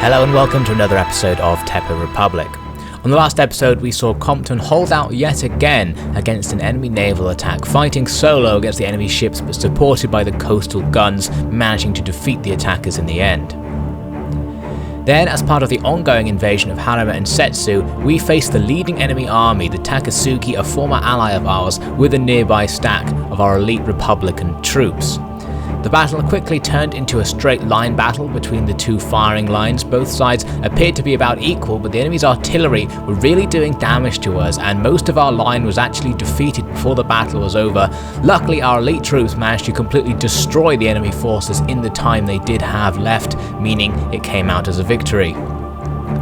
Hello and welcome to another episode of Teppou Republic. On the last episode we saw Compton hold out yet again against an enemy naval attack, fighting solo against the enemy ships but supported by the coastal guns, managing to defeat the attackers in the end. Then, as part of the ongoing invasion of Harima and Settsu, we faced the leading enemy army, the Takayuki, a former ally of ours, with a nearby stack of our elite Republican troops. The battle quickly turned into a straight line battle between the two firing lines. Both sides appeared to be about equal, but the enemy's artillery were really doing damage to us, and most of our line was actually defeated before the battle was over. Luckily, our elite troops managed to completely destroy the enemy forces in the time they did have left, meaning it came out as a victory.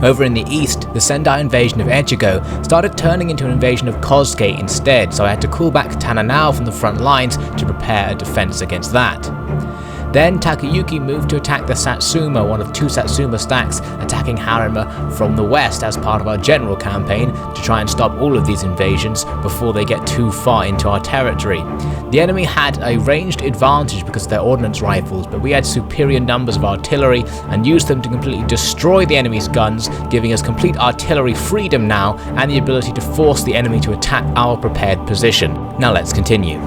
Over in the east, the Sendai invasion of Echigo started turning into an invasion of Kosuke instead, so I had to call back Tananao from the front lines to prepare a defense against that. Then Takayuki moved to attack the Satsuma, one of two Satsuma stacks, attacking Harima from the west as part of our general campaign to try and stop all of these invasions before they get too far into our territory. The enemy had a ranged advantage because of their ordnance rifles, but we had superior numbers of artillery and used them to completely destroy the enemy's guns, giving us complete artillery freedom now and the ability to force the enemy to attack our prepared position. Now let's continue.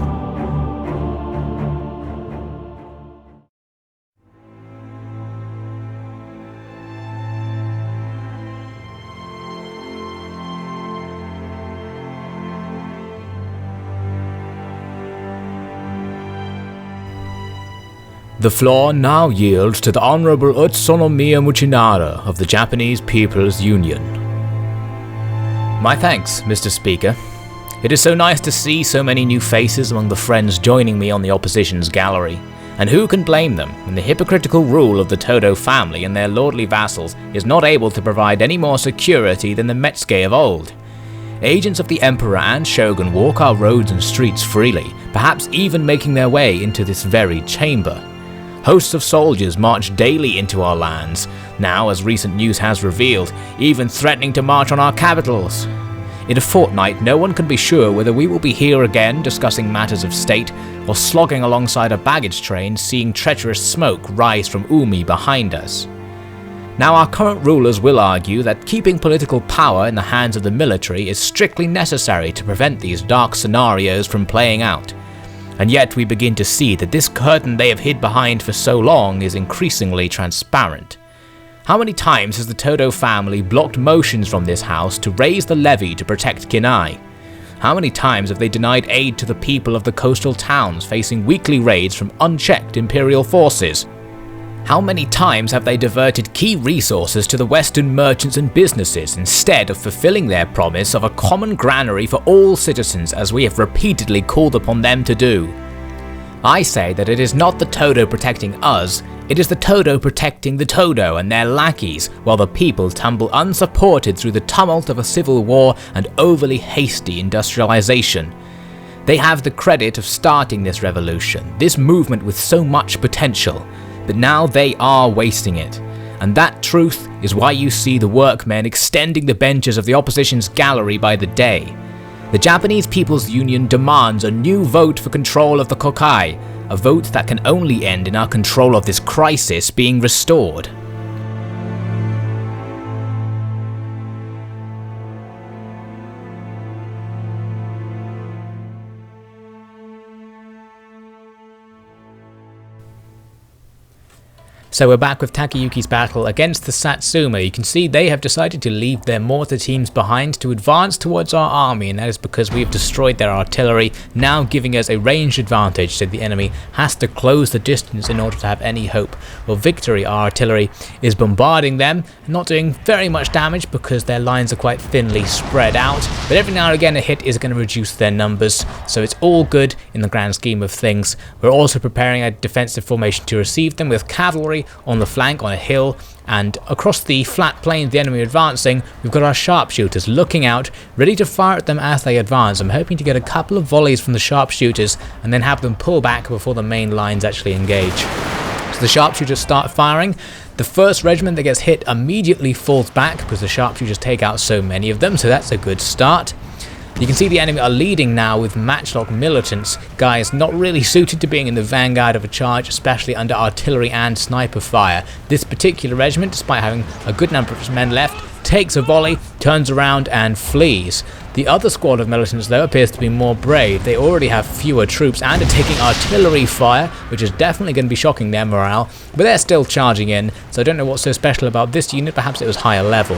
The floor now yields to the Honorable Utsunomiya Muchinara of the Japanese People's Union. My thanks, Mr. Speaker. It is so nice to see so many new faces among the friends joining me on the opposition's gallery. And who can blame them when the hypocritical rule of the Todo family and their lordly vassals is not able to provide any more security than the Metsuke of old? Agents of the Emperor and Shogun walk our roads and streets freely, perhaps even making their way into this very chamber. Hosts of soldiers march daily into our lands, now as recent news has revealed, even threatening to march on our capitals. In a fortnight, no one can be sure whether we will be here again discussing matters of state, or slogging alongside a baggage train seeing treacherous smoke rise from Umi behind us. Now our current rulers will argue that keeping political power in the hands of the military is strictly necessary to prevent these dark scenarios from playing out. And yet we begin to see that this curtain they have hid behind for so long is increasingly transparent. How many times has the Todo family blocked motions from this house to raise the levy to protect Kinai? How many times have they denied aid to the people of the coastal towns facing weekly raids from unchecked imperial forces? How many times have they diverted key resources to the Western merchants and businesses instead of fulfilling their promise of a common granary for all citizens as we have repeatedly called upon them to do? I say that it is not the Todo protecting us, it is the Todo protecting the Todo and their lackeys, while the people tumble unsupported through the tumult of a civil war and overly hasty industrialization. They have the credit of starting this revolution, this movement with so much potential. But now they are wasting it. And that truth is why you see the workmen extending the benches of the opposition's gallery by the day. The Japanese People's Union demands a new vote for control of the Kokai, a vote that can only end in our control of this crisis being restored. So we're back with Takayuki's battle against the Satsuma. You can see they have decided to leave their mortar teams behind to advance towards our army, and that is because we have destroyed their artillery, now giving us a ranged advantage, so the enemy has to close the distance in order to have any hope of victory. Our artillery is bombarding them, not doing very much damage because their lines are quite thinly spread out, but every now and again a hit is going to reduce their numbers, so it's all good in the grand scheme of things. We're also preparing a defensive formation to receive them with cavalry on the flank on a hill, and across the flat plain the enemy advancing, we've got our sharpshooters looking out, ready to fire at them as they advance. I'm hoping to get a couple of volleys from the sharpshooters and then have them pull back before the main lines actually engage. So the sharpshooters start firing. The first regiment that gets hit immediately falls back because the sharpshooters take out so many of them, so that's a good start. You can see the enemy are leading now with matchlock militants, guys not really suited to being in the vanguard of a charge, especially under artillery and sniper fire. This particular regiment, despite having a good number of its men left, takes a volley, turns around and flees. The other squad of militants though appears to be more brave. They already have fewer troops and are taking artillery fire, which is definitely going to be shocking their morale, but they're still charging in, so I don't know what's so special about this unit. Perhaps it was higher level.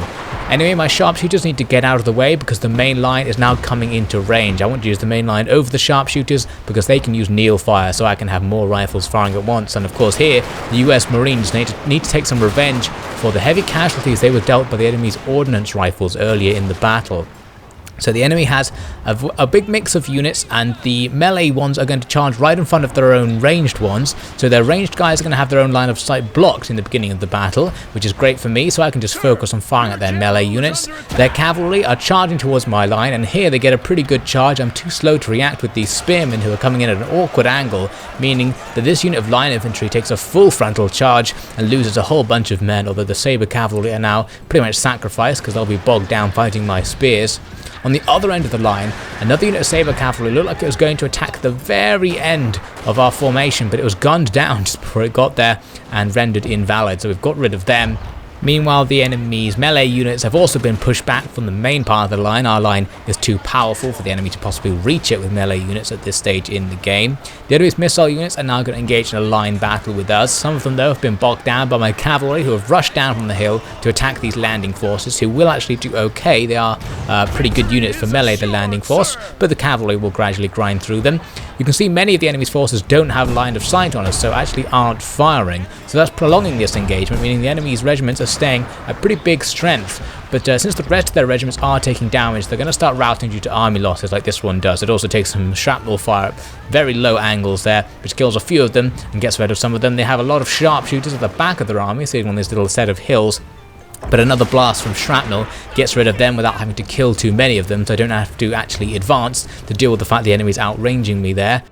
Anyway, my sharpshooters need to get out of the way because the main line is now coming into range. I want to use the main line over the sharpshooters because they can use kneel fire, so I can have more rifles firing at once. And of course here, the US Marines need to take some revenge for the heavy casualties they were dealt by the enemy's ordnance rifles earlier in the battle. So the enemy has a big mix of units, and the melee ones are going to charge right in front of their own ranged ones. So their ranged guys are going to have their own line of sight blocked in the beginning of the battle, which is great for me, so I can just focus on firing at their melee units. Their cavalry are charging towards my line, and here they get a pretty good charge. I'm too slow to react with these spearmen who are coming in at an awkward angle, meaning that this unit of line infantry takes a full frontal charge and loses a whole bunch of men, although the saber cavalry are now pretty much sacrificed because they'll be bogged down fighting my spears. On the other end of the line, another unit of saber cavalry looked like it was going to attack the very end of our formation, but it was gunned down just before it got there and rendered invalid, so we've got rid of them. Meanwhile, the enemy's melee units have also been pushed back from the main part of the line. Our line is too powerful for the enemy to possibly reach it with melee units at this stage in the game. The enemy's missile units are now going to engage in a line battle with us. Some of them though have been bogged down by my cavalry, who have rushed down from the hill to attack these landing forces, who will actually do okay. They are pretty good units for melee, the landing force, but the cavalry will gradually grind through them. You can see many of the enemy's forces don't have line of sight on us, so actually aren't firing. So that's prolonging this engagement, meaning the enemy's regiments are staying at pretty big strength. But since the rest of their regiments are taking damage, they're going to start routing due to army losses like this one does. It also takes some shrapnel fire at very low angles there, which kills a few of them and gets rid of some of them. They have a lot of sharpshooters at the back of their army, sitting on this little set of hills. But another blast from shrapnel gets rid of them without having to kill too many of them, so I don't have to actually advance to deal with the fact the enemy's outranging me there.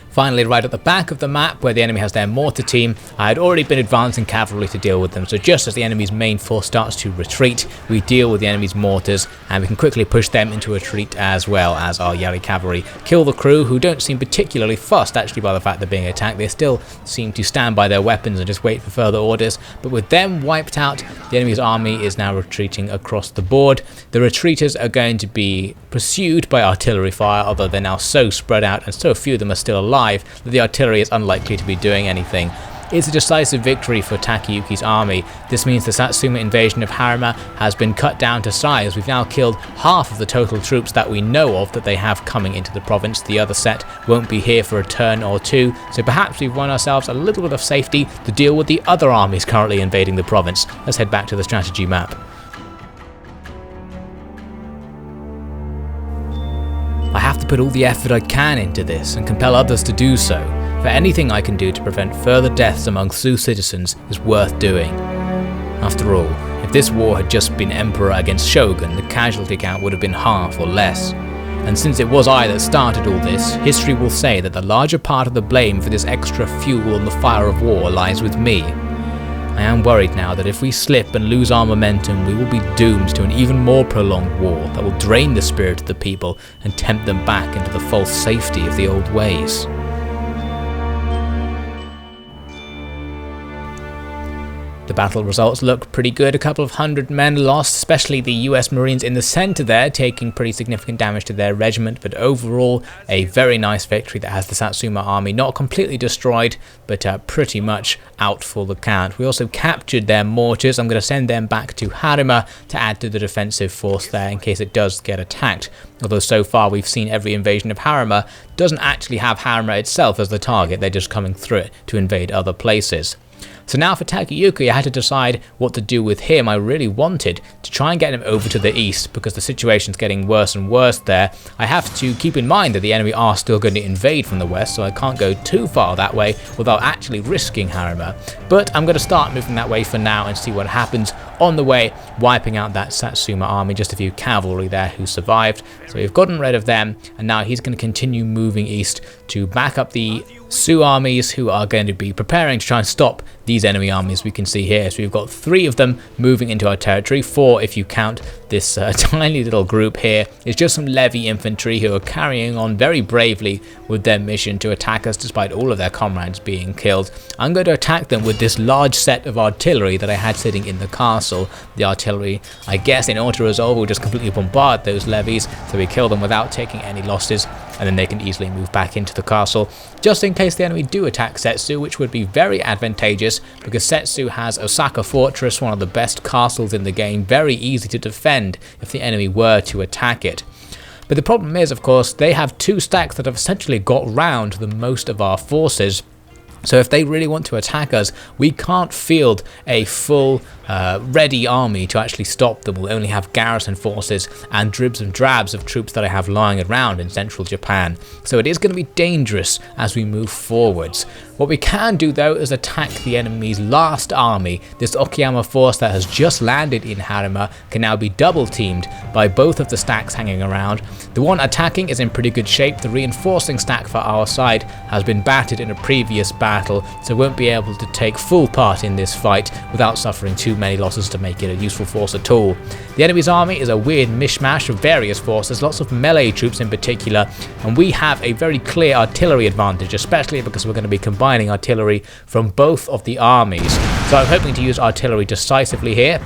Finally, right at the back of the map, where the enemy has their mortar team, I had already been advancing cavalry to deal with them, so just as the enemy's main force starts to retreat, we deal with the enemy's mortars, and we can quickly push them into retreat as well as our Yari cavalry kill the crew, who don't seem particularly fussed actually by the fact they're being attacked. They still seem to stand by their weapons and just wait for further orders, but with them wiped out, the enemy's army is now retreating across the board. The retreaters are going to be pursued by artillery fire, although they're now so spread out and so few of them are still alive that the artillery is unlikely to be doing anything. It's a decisive victory for Takayuki's army. This means the Satsuma invasion of Harima has been cut down to size. We've now killed half of the total troops that we know of that they have coming into the province. The other set won't be here for a turn or two, so perhaps we've won ourselves a little bit of safety to deal with the other armies currently invading the province. Let's head back to the strategy map. I have to put all the effort I can into this and compel others to do so, for anything I can do to prevent further deaths among Sioux citizens is worth doing. After all, if this war had just been Emperor against Shogun, the casualty count would have been half or less. And since it was I that started all this, history will say that the larger part of the blame for this extra fuel on the fire of war lies with me. I am worried now that if we slip and lose our momentum, we will be doomed to an even more prolonged war that will drain the spirit of the people and tempt them back into the false safety of the old ways. The battle results look pretty good. A couple of hundred men lost, especially the US Marines in the center there, taking pretty significant damage to their regiment, but overall a very nice victory that has the Satsuma army not completely destroyed, but pretty much out for the count. We also captured their mortars. I'm going to send them back to Harima to add to the defensive force there in case it does get attacked. Although so far we've seen every invasion of Harima doesn't actually have Harima itself as the target, they're just coming through it to invade other places. So now for Takayuki, I had to decide what to do with him. I really wanted to try and get him over to the east because the situation's getting worse and worse there. I have to keep in mind that the enemy are still going to invade from the west, so I can't go too far that way without actually risking Harima. But I'm going to start moving that way for now and see what happens on the way, wiping out that Satsuma army. Just a few cavalry there who survived. So we've gotten rid of them, and now he's going to continue moving east to back up the Sioux armies who are going to be preparing to try and stop these enemy armies we can see here. So we've got 3 of them moving into our territory, 4 if you count this tiny little group here. It's just some levy infantry who are carrying on very bravely with their mission to attack us despite all of their comrades being killed. I'm going to attack them with this large set of artillery that I had sitting in the castle. The artillery, I guess, in order to resolve, will just completely bombard those levies, so we kill them without taking any losses, and then they can easily move back into the castle, just in case the enemy do attack Settsu, which would be very advantageous because Settsu has Osaka Fortress, one of the best castles in the game, very easy to defend if the enemy were to attack it. But the problem is, of course, they have 2 stacks that have essentially got round the most of our forces. So if they really want to attack us, we can't field a full ready army to actually stop them. We'll only have garrison forces and dribs and drabs of troops that I have lying around in central Japan. So it is going to be dangerous as we move forwards. What we can do though is attack the enemy's last army. This Okayama force that has just landed in Harima can now be double teamed by both of the stacks hanging around. The one attacking is in pretty good shape. The reinforcing stack for our side has been battered in a previous battle, so won't be able to take full part in this fight without suffering too many losses to make it a useful force at all. The enemy's army is a weird mishmash of various forces, lots of melee troops in particular, and we have a very clear artillery advantage, especially because we're going to be combining artillery from both of the armies. So I'm hoping to use artillery decisively here.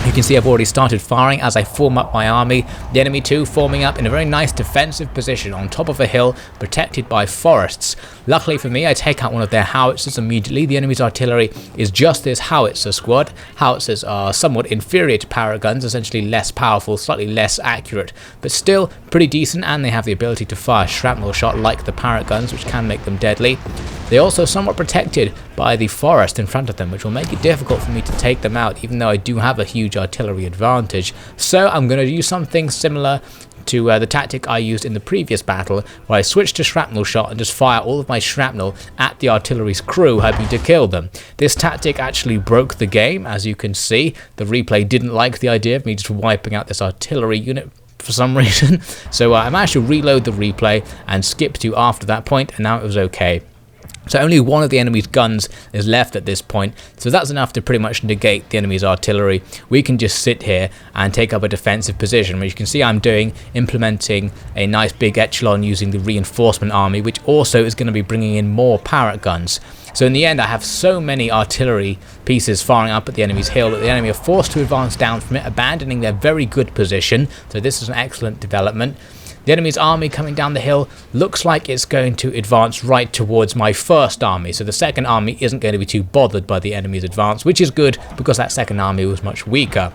You can see I've already started firing as I form up my army, the enemy too forming up in a very nice defensive position on top of a hill protected by forests. Luckily for me, I take out one of their howitzers immediately. The enemy's artillery is just this howitzer squad. Howitzers are somewhat inferior to Parrot guns, essentially less powerful, slightly less accurate, but still pretty decent, and they have the ability to fire shrapnel shot like the Parrot guns, which can make them deadly. They're also somewhat protected by the forest in front of them, which will make it difficult for me to take them out, even though I do have a huge artillery advantage. So I'm going to use something similar to the tactic I used in the previous battle, where I switched to shrapnel shot and just fire all of my shrapnel at the artillery's crew, hoping to kill them. This tactic actually broke the game, as you can see. The replay didn't like the idea of me just wiping out this artillery unit for some reason, so I managed to reload the replay and skip to after that point, and now it was okay. So only one of the enemy's guns is left at this point, so that's enough to pretty much negate the enemy's artillery. We can just sit here and take up a defensive position, which you can see I'm doing, implementing a nice big echelon using the reinforcement army, which also is going to be bringing in more Parrot guns. So in the end, I have so many artillery pieces firing up at the enemy's hill that the enemy are forced to advance down from it, abandoning their very good position. So this is an excellent development. The enemy's army coming down the hill looks like it's going to advance right towards my first army, so the second army isn't going to be too bothered by the enemy's advance, which is good because that second army was much weaker.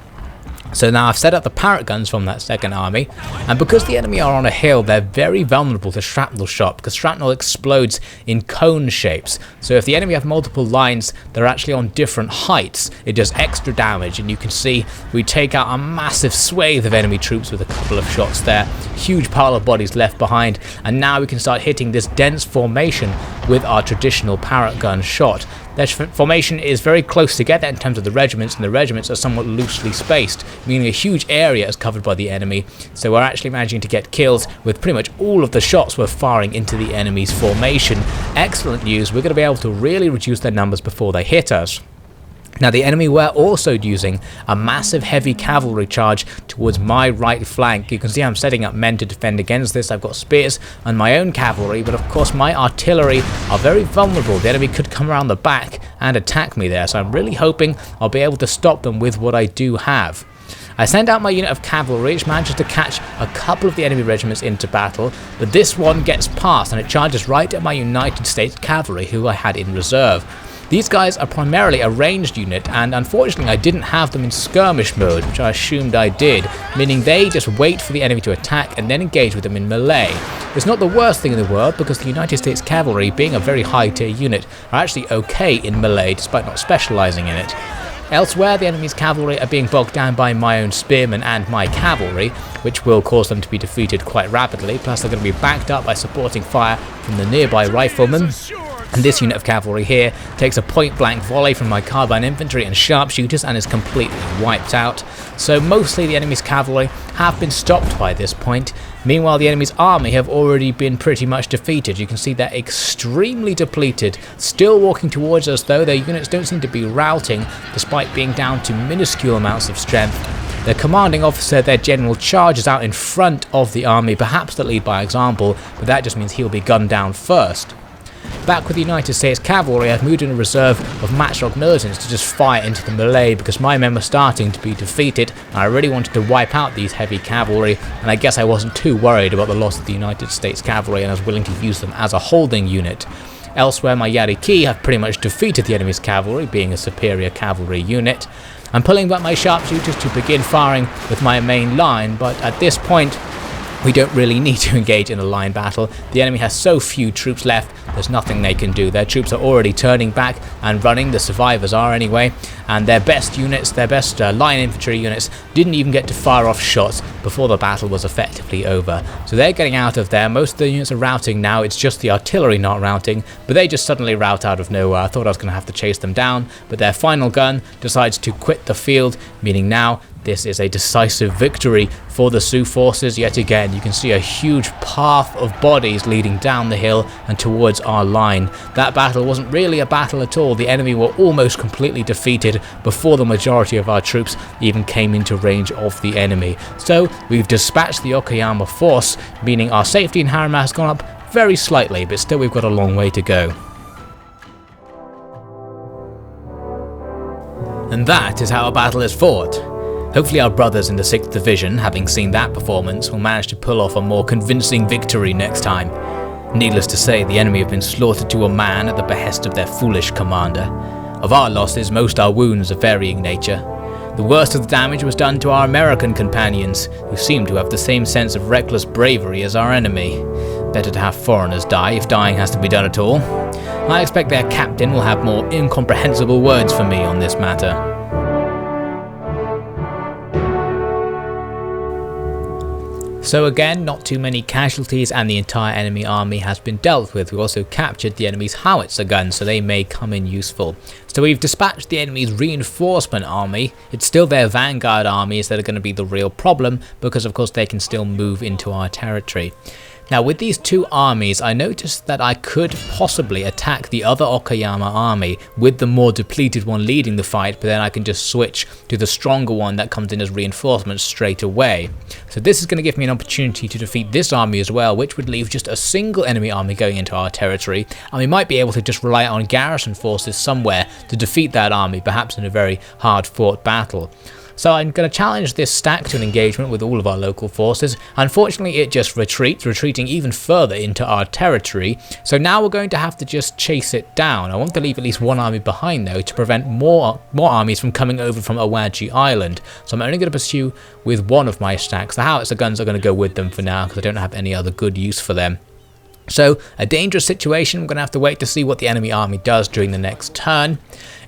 So now I've set up the Parrot guns from that second army, and because the enemy are on a hill, they're very vulnerable to shrapnel shot, because shrapnel explodes in cone shapes. So if the enemy have multiple lines that are actually on different heights, it does extra damage, and you can see we take out a massive swathe of enemy troops with a couple of shots there. Huge pile of bodies left behind, and now we can start hitting this dense formation with our traditional Parrot gun shot. Their formation is very close together in terms of the regiments, and the regiments are somewhat loosely spaced, meaning a huge area is covered by the enemy, so we're actually managing to get kills with pretty much all of the shots we're firing into the enemy's formation. Excellent news, we're going to be able to really reduce their numbers before they hit us. Now the enemy were also using a massive heavy cavalry charge towards my right flank. You can see I'm setting up men to defend against this. I've got spears and my own cavalry, but of course my artillery are very vulnerable. The enemy could come around the back and attack me there, so I'm really hoping I'll be able to stop them with what I do have. I send out my unit of cavalry, which manages to catch a couple of the enemy regiments into battle, but this one gets past and it charges right at my United States cavalry, who I had in reserve. These guys are primarily a ranged unit, and unfortunately I didn't have them in skirmish mode, which I assumed I did, meaning they just wait for the enemy to attack and then engage with them in melee. It's not the worst thing in the world, because the United States cavalry, being a very high tier unit, are actually okay in melee despite not specializing in it. Elsewhere, the enemy's cavalry are being bogged down by my own spearmen and my cavalry, which will cause them to be defeated quite rapidly, plus they're going to be backed up by supporting fire from the nearby riflemen. And this unit of cavalry here takes a point-blank volley from my carbine infantry and sharpshooters and is completely wiped out. So mostly the enemy's cavalry have been stopped by this point, Meanwhile, the enemy's army have already been pretty much defeated. You can see they're extremely depleted, still walking towards us though. Their units don't seem to be routing, despite being down to minuscule amounts of strength. Their commanding officer, their general, charges out in front of the army, perhaps to lead by example, but that just means he'll be gunned down first. Back with the United States Cavalry, I've moved in a reserve of matchlock militants to just fire into the melee because my men were starting to be defeated and I really wanted to wipe out these heavy cavalry, and I guess I wasn't too worried about the loss of the United States Cavalry and I was willing to use them as a holding unit. Elsewhere, my Yariki have pretty much defeated the enemy's cavalry, being a superior cavalry unit. I'm pulling back my sharpshooters to begin firing with my main line, but at this point we don't really need to engage in a line battle. The enemy has so few troops left, there's nothing they can do. Their troops are already turning back and running, the survivors are anyway, and their best units, their best line infantry units, didn't even get to fire off shots before the battle was effectively over. So they're getting out of there. Most of the units are routing now, it's just the artillery not routing, but they just suddenly rout out of nowhere. I thought I was going to have to chase them down, but their final gun decides to quit the field, meaning now this is a decisive victory for the Sioux forces. Yet again, you can see a huge path of bodies leading down the hill and towards our line. That battle wasn't really a battle at all. The enemy were almost completely defeated before the majority of our troops even came into range of the enemy. So we've dispatched the Okayama force, meaning our safety in Harima has gone up very slightly, but still we've got a long way to go. And that is how a battle is fought. Hopefully our brothers in the 6th Division, having seen that performance, will manage to pull off a more convincing victory next time. Needless to say, the enemy have been slaughtered to a man at the behest of their foolish commander. Of our losses, most are wounds of varying nature. The worst of the damage was done to our American companions, who seem to have the same sense of reckless bravery as our enemy. Better to have foreigners die if dying has to be done at all. I expect their captain will have more incomprehensible words for me on this matter. So again, not too many casualties and the entire enemy army has been dealt with. We also captured the enemy's howitzer guns, so they may come in useful. So we've dispatched the enemy's reinforcement army. It's still their vanguard armies that are going to be the real problem, because of course they can still move into our territory. Now with these two armies, I noticed that I could possibly attack the other Okayama army with the more depleted one leading the fight, but then I can just switch to the stronger one that comes in as reinforcements straight away. So this is going to give me an opportunity to defeat this army as well, which would leave just a single enemy army going into our territory, and we might be able to just rely on garrison forces somewhere to defeat that army, perhaps in a very hard fought battle. So I'm going to challenge this stack to an engagement with all of our local forces. Unfortunately, it just retreats, retreating even further into our territory. So now we're going to have to just chase it down. I want to leave at least one army behind though, to prevent more armies from coming over from Owaji Island. So I'm only going to pursue with one of my stacks. The howitzer guns are going to go with them for now because I don't have any other good use for them. So, a dangerous situation. We're going to have to wait to see what the enemy army does during the next turn.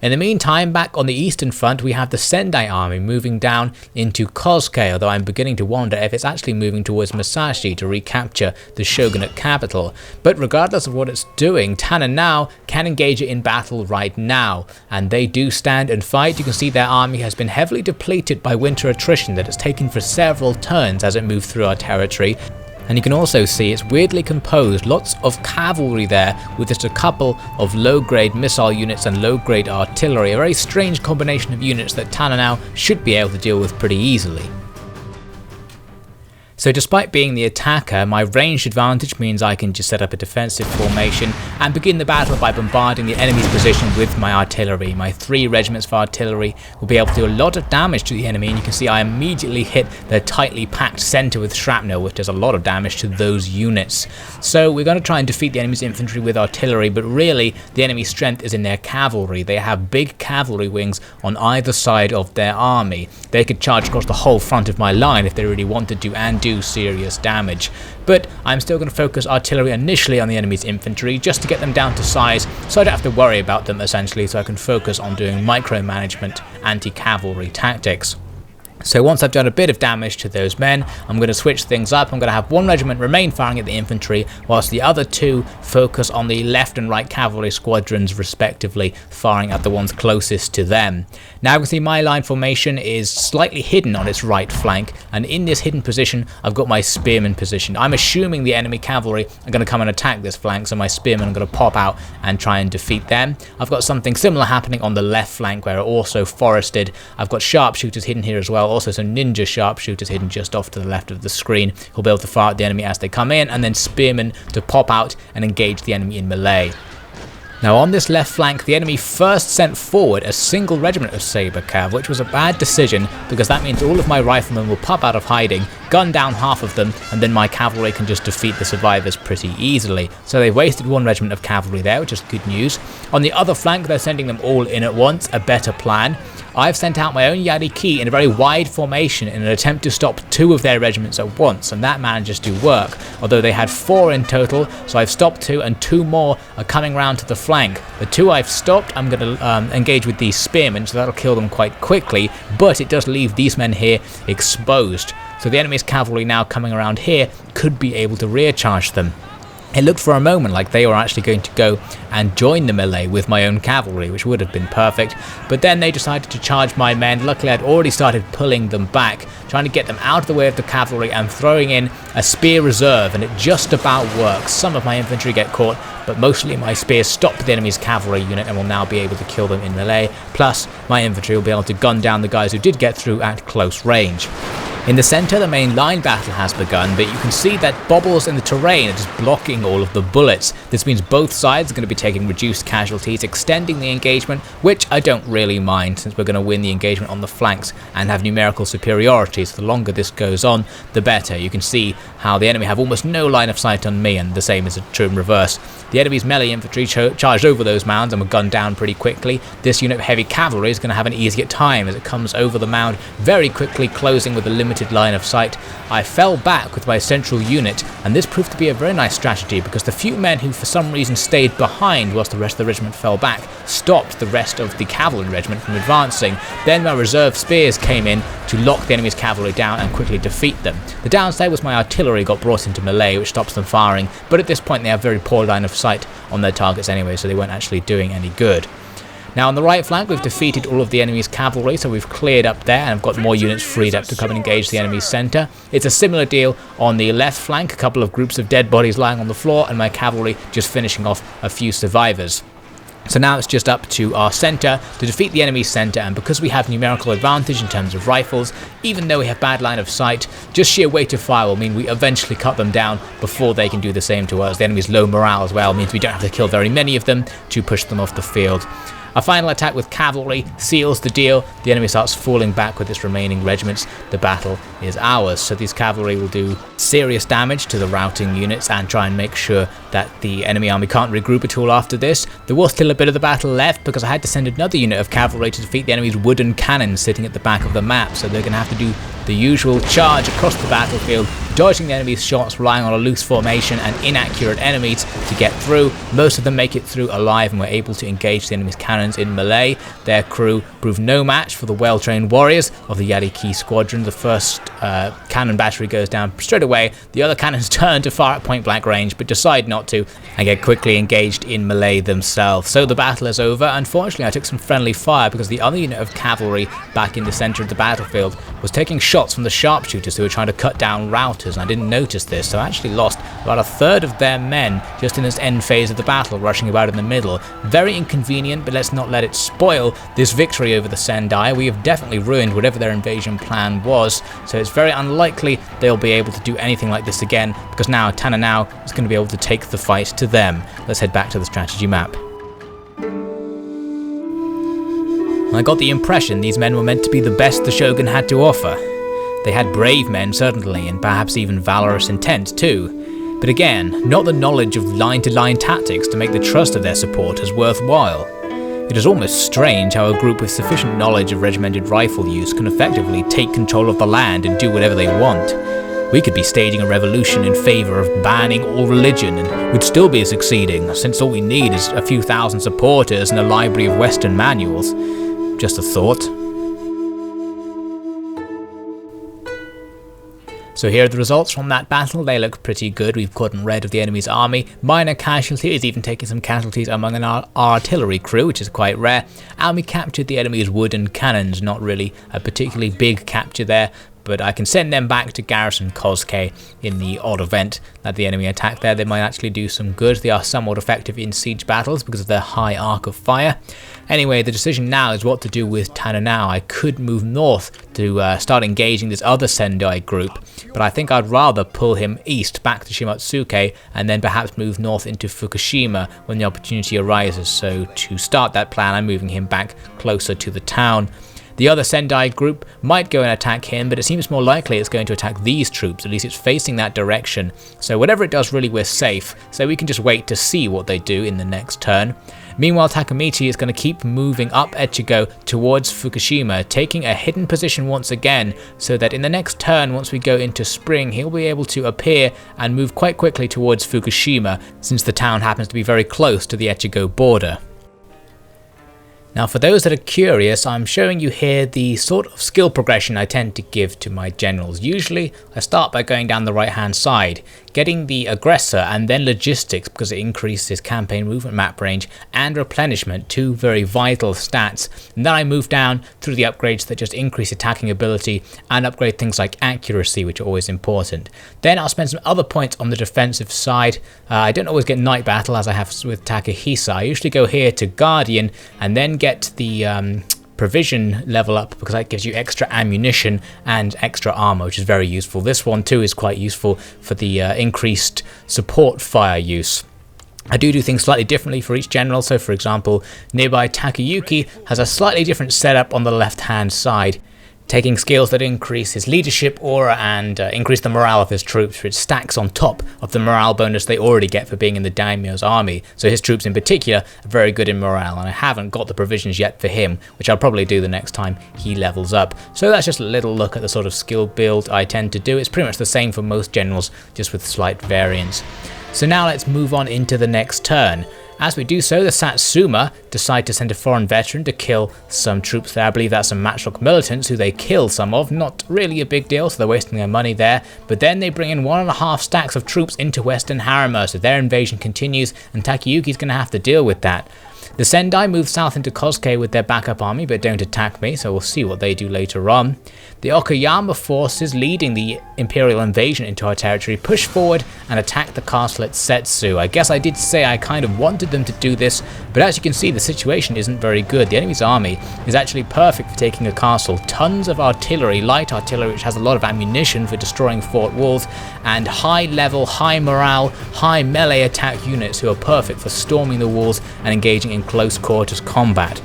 In the meantime, back on the eastern front, we have the Sendai army moving down into Kosuke, although I'm beginning to wonder if it's actually moving towards Musashi to recapture the shogunate capital. But regardless of what it's doing, Tana now can engage it in battle right now, and they do stand and fight. You can see their army has been heavily depleted by winter attrition that it's taken for several turns as it moved through our territory. And you can also see it's weirdly composed, lots of cavalry there with just a couple of low-grade missile units and low-grade artillery, a very strange combination of units that Tana now should be able to deal with pretty easily. So despite being the attacker, my ranged advantage means I can just set up a defensive formation and begin the battle by bombarding the enemy's position with my artillery. My 3 regiments of artillery will be able to do a lot of damage to the enemy, and you can see I immediately hit their tightly packed centre with shrapnel, which does a lot of damage to those units. So we're going to try and defeat the enemy's infantry with artillery, but really the enemy's strength is in their cavalry. They have big cavalry wings on either side of their army. They could charge across the whole front of my line if they really wanted to and do serious damage, but I'm still going to focus artillery initially on the enemy's infantry just to get them down to size so I don't have to worry about them essentially, so I can focus on doing micromanagement anti-cavalry tactics. So once I've done a bit of damage to those men, I'm going to switch things up. I'm going to have one regiment remain firing at the infantry, whilst the other two focus on the left and right cavalry squadrons respectively, firing at the ones closest to them. Now you can see my line formation is slightly hidden on its right flank, and in this hidden position I've got my spearmen positioned. I'm assuming the enemy cavalry are going to come and attack this flank, so my spearmen are going to pop out and try and defeat them. I've got something similar happening on the left flank where are also forested. I've got sharpshooters hidden here as well, also some ninja sharpshooters hidden just off to the left of the screen who'll be able to fire at the enemy as they come in, and then spearmen to pop out and engage the enemy in melee. Now on this left flank, the enemy first sent forward a single regiment of saber cav, which was a bad decision because that means all of my riflemen will pop out of hiding, gun down half of them, and then my cavalry can just defeat the survivors pretty easily. So they've wasted one regiment of cavalry there, which is good news. On the other flank, they're sending them all in at once, a better plan. I've sent out my own Yariki in a very wide formation in an attempt to stop 2 of their regiments at once, and that manages to work, although they had 4 in total, so I've stopped 2 and 2 more are coming round to the flank. The 2 I've stopped, I'm going to engage with these spearmen, so that'll kill them quite quickly, but it does leave these men here exposed. So the enemy's cavalry now coming around here could be able to rear charge them. It looked for a moment like they were actually going to go and join the melee with my own cavalry, which would have been perfect, but then they decided to charge my men. Luckily I'd already started pulling them back, trying to get them out of the way of the cavalry and throwing in a spear reserve, and it just about works. Some of my infantry get caught, but mostly my spears stop the enemy's cavalry unit and will now be able to kill them in melee, plus my infantry will be able to gun down the guys who did get through at close range. In the centre, the main line battle has begun, but you can see that bobbles in the terrain are just blocking all of the bullets. This means both sides are going to be taking reduced casualties, extending the engagement, which I don't really mind since we're going to win the engagement on the flanks and have numerical superiority, so the longer this goes on, the better. You can see how the enemy have almost no line of sight on me, and the same is true in reverse. The enemy's melee infantry charged over those mounds and were gunned down pretty quickly. This unit of heavy cavalry is going to have an easier time as it comes over the mound very quickly, closing with a limited line of sight. I fell back with my central unit, and this proved to be a very nice strategy because the few men who for some reason stayed behind whilst the rest of the regiment fell back stopped the rest of the cavalry regiment from advancing. Then my reserve spears came in to lock the enemy's cavalry down and quickly defeat them. The downside was my artillery got brought into melee, which stops them firing, but at this point they have very poor line of sight on their targets anyway, so they weren't actually doing any good. Now on the right flank we've defeated all of the enemy's cavalry, so we've cleared up there and I've got more units freed up to come and engage the enemy's centre. It's a similar deal on the left flank, a couple of groups of dead bodies lying on the floor and my cavalry just finishing off a few survivors. So now it's just up to our centre to defeat the enemy's centre, and because we have numerical advantage in terms of rifles, even though we have bad line of sight, just sheer weight of fire will mean we eventually cut them down before they can do the same to us. The enemy's low morale as well means we don't have to kill very many of them to push them off the field. A final attack with cavalry seals the deal. The enemy starts falling back with its remaining regiments. The battle is ours. So these cavalry will do serious damage to the routing units and try and make sure that the enemy army can't regroup at all after this. There was still a bit of the battle left because I had to send another unit of cavalry to defeat the enemy's wooden cannons sitting at the back of the map. So they're going to have to do the usual charge across the battlefield, dodging the enemy's shots, relying on a loose formation and inaccurate enemies to get through. Most of them make it through alive and were able to engage the enemy's cannons in melee. Their crew proved no match for the well-trained warriors of the Yariki squadron. The first cannon battery goes down straight away. The other cannons turn to fire at point-blank range but decide not to and get quickly engaged in melee themselves. So the battle is over. Unfortunately, I took some friendly fire because the other unit of cavalry back in the centre of the battlefield was taking shots from the sharpshooters who were trying to cut down routers, and I didn't notice this, so I actually lost about a third of their men just in this end phase of the battle, rushing about in the middle. Very inconvenient, but let's not let it spoil this victory over the Sendai. We have definitely ruined whatever their invasion plan was, so it's very unlikely they'll be able to do anything like this again, because now Tananao is going to be able to take the fight to them. Let's head back to the strategy map. I got the impression these men were meant to be the best the Shogun had to offer. They had brave men, certainly, and perhaps even valorous intent too. But again, not the knowledge of line-to-line tactics to make the trust of their supporters worthwhile. It is almost strange how a group with sufficient knowledge of regimented rifle use can effectively take control of the land and do whatever they want. We could be staging a revolution in favour of banning all religion and would still be succeeding, since all we need is a few thousand supporters and a library of Western manuals. Just a thought. So here are the results from that battle. They look pretty good. We've gotten rid of the enemy's army, minor casualties, even taking some casualties among our artillery crew, which is quite rare, and we captured the enemy's wooden cannons. Not really a particularly big capture there, but I can send them back to garrison Kosuke in the odd event that the enemy attack there. They might actually do some good. They are somewhat effective in siege battles because of their high arc of fire. Anyway, the decision now is what to do with Tananao. I could move north to start engaging this other Sendai group, but I think I'd rather pull him east back to Shimatsuke and then perhaps move north into Fukushima when the opportunity arises. So to start that plan, I'm moving him back closer to the town. The other Sendai group might go and attack him, but it seems more likely it's going to attack these troops. At least it's facing that direction. So whatever it does, really, we're safe. So we can just wait to see what they do in the next turn. Meanwhile, Takamichi is going to keep moving up Echigo towards Fukushima, taking a hidden position once again, so that in the next turn, once we go into spring, he'll be able to appear and move quite quickly towards Fukushima, since the town happens to be very close to the Echigo border. Now, for those that are curious, I'm showing you here the sort of skill progression I tend to give to my generals. Usually, I start by going down the right hand side, getting the aggressor and then logistics because it increases campaign movement map range and replenishment, two very vital stats. And then I move down through the upgrades that just increase attacking ability and upgrade things like accuracy, which are always important. Then I'll spend some other points on the defensive side. I don't always get Night Battle as I have with Takahisa. I usually go here to Guardian and then get the provision level up because that gives you extra ammunition and extra armor, which is very useful. This one too is quite useful for the increased support fire use. I do things slightly differently for each general. So for example, nearby Takayuki has a slightly different setup on the left hand side, taking skills that increase his leadership aura and increase the morale of his troops, which stacks on top of the morale bonus they already get for being in the daimyo's army. So his troops in particular are very good in morale, and I haven't got the provisions yet for him, which I'll probably do the next time he levels up. So that's just a little look at the sort of skill build I tend to do. It's pretty much the same for most generals, just with slight variants. So now let's move on into the next turn. As we do so, the Satsuma decide to send a foreign veteran to kill some troops there. I believe that's some matchlock militants who they kill some of. Not really a big deal, so they're wasting their money there. But then they bring in 1.5 stacks of troops into Western Harima, so their invasion continues, and Takayuki's going to have to deal with that. The Sendai move south into Kosuke with their backup army, but don't attack me, so we'll see what they do later on. The Okayama forces leading the Imperial invasion into our territory push forward and attack the castle at Settsu. I guess I did say I kind of wanted them to do this, but as you can see, the situation isn't very good. The enemy's army is actually perfect for taking a castle. Tons of artillery, light artillery, which has a lot of ammunition for destroying fort walls, and high level, high morale, high melee attack units who are perfect for storming the walls and engaging in close quarters combat.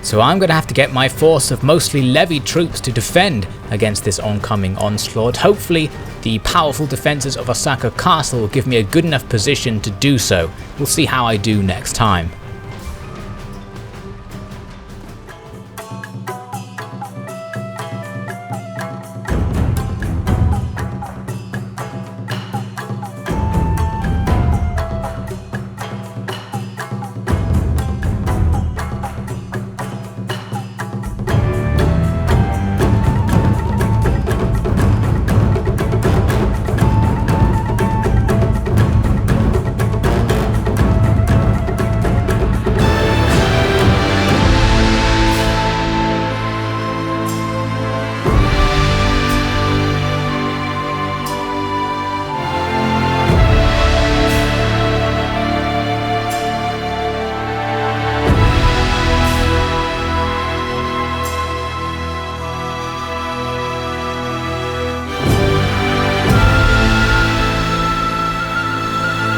So I'm going to have to get my force of mostly levied troops to defend against this oncoming onslaught. Hopefully the powerful defences of Osaka Castle will give me a good enough position to do so. We'll see how I do next time.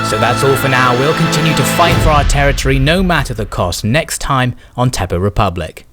So that's all for now. We'll continue to fight for our territory no matter the cost next time on Teppou Republic.